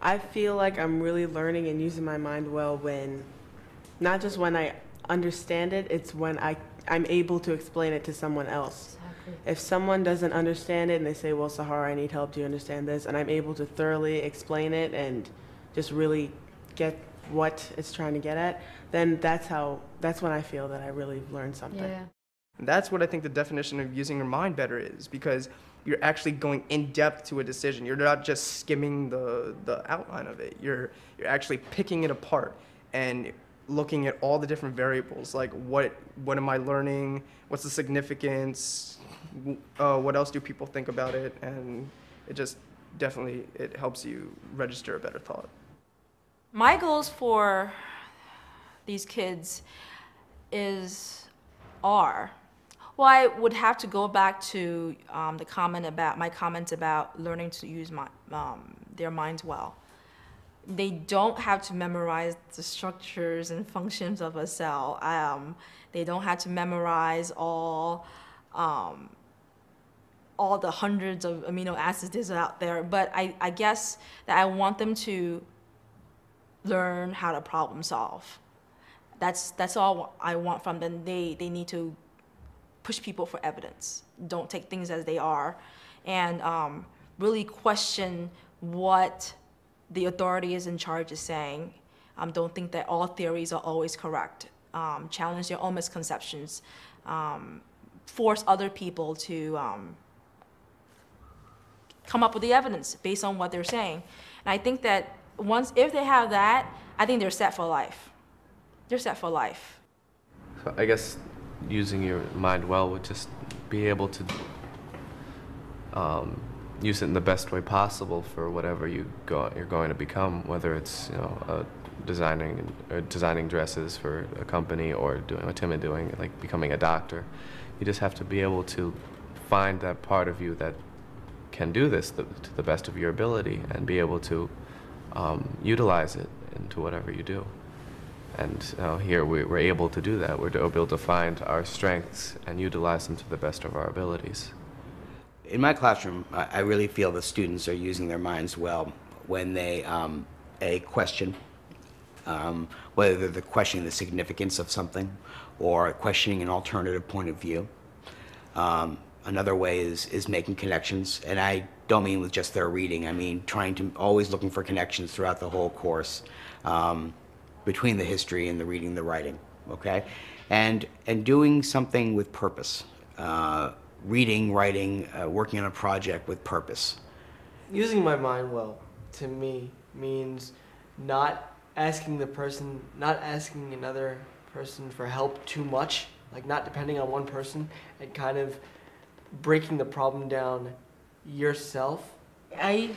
I feel like I'm really learning and using my mind well when, not just when I understand it, it's when I'm able to explain it to someone else. Exactly. If someone doesn't understand it and they say, well, Sahara, I need help, do you understand this? And I'm able to thoroughly explain it and just really get what it's trying to get at, then that's when I feel that I really learned something. Yeah. That's what I think the definition of using your mind better is, because you're actually going in depth to a decision. You're not just skimming the outline of it. You're actually picking it apart and looking at all the different variables, like what am I learning? What's the significance? What else do people think about it? And it just definitely, it helps you register a better thought. My goals for these kids are, well, I would have to go back to my comments about learning to use their minds well. They don't have to memorize the structures and functions of a cell. They don't have to memorize all the hundreds of amino acids there's out there. But I guess that I want them to learn how to problem solve. That's all I want from them. They need to push people for evidence. Don't take things as they are, and really question what the authority is in charge is saying. Don't think that all theories are always correct. Challenge your own misconceptions. Force other people to come up with the evidence based on what they're saying. And I think that if they have that, I think they're set for life. They're set for life. So I guess using your mind well would just be able to use it in the best way possible for whatever you're going to become, whether it's designing dresses for a company or doing what Tim is doing, like becoming a doctor. You just have to be able to find that part of you that can do this to the best of your ability and be able to utilize it into whatever you do. And here we're able to do that. We're able to find our strengths and utilize them to the best of our abilities. In my classroom, I really feel the students are using their minds well when they question, whether they're questioning the significance of something or questioning an alternative point of view. Another way is making connections, and I don't mean with just their reading. I mean always looking for connections throughout the whole course between the history and the reading, the writing, okay? And doing something with purpose. Reading, writing, working on a project with purpose. Using my mind well, to me, means not asking another person for help too much, like not depending on one person, and kind of breaking the problem down yourself. I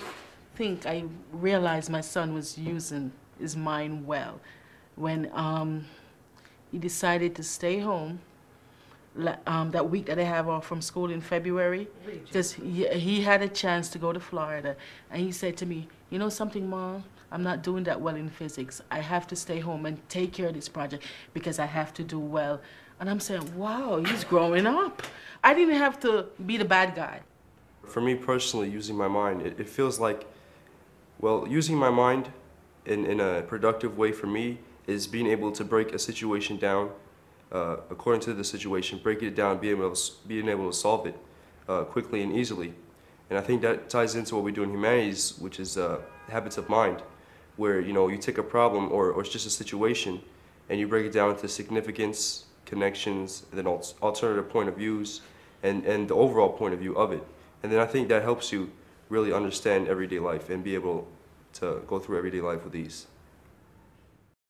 think I realized my son was using his mind well when he decided to stay home that week that I have off from school in February. Just he had a chance to go to Florida, and he said to me, "You know something, Mom? I'm not doing that well in physics. I have to stay home and take care of this project because I have to do well." And I'm saying, wow, he's growing up. I didn't have to be the bad guy. For me personally, using my mind, it feels like, well, using my mind in a productive way for me is being able to break a situation down according to the situation, break it down, being able to solve it quickly and easily. And I think that ties into what we do in humanities, which is habits of mind, where you take a problem or it's just a situation and you break it down into significance, connections, and then alternative point of views, and the overall point of view of it. And then I think that helps you really understand everyday life and be able to go through everyday life with ease.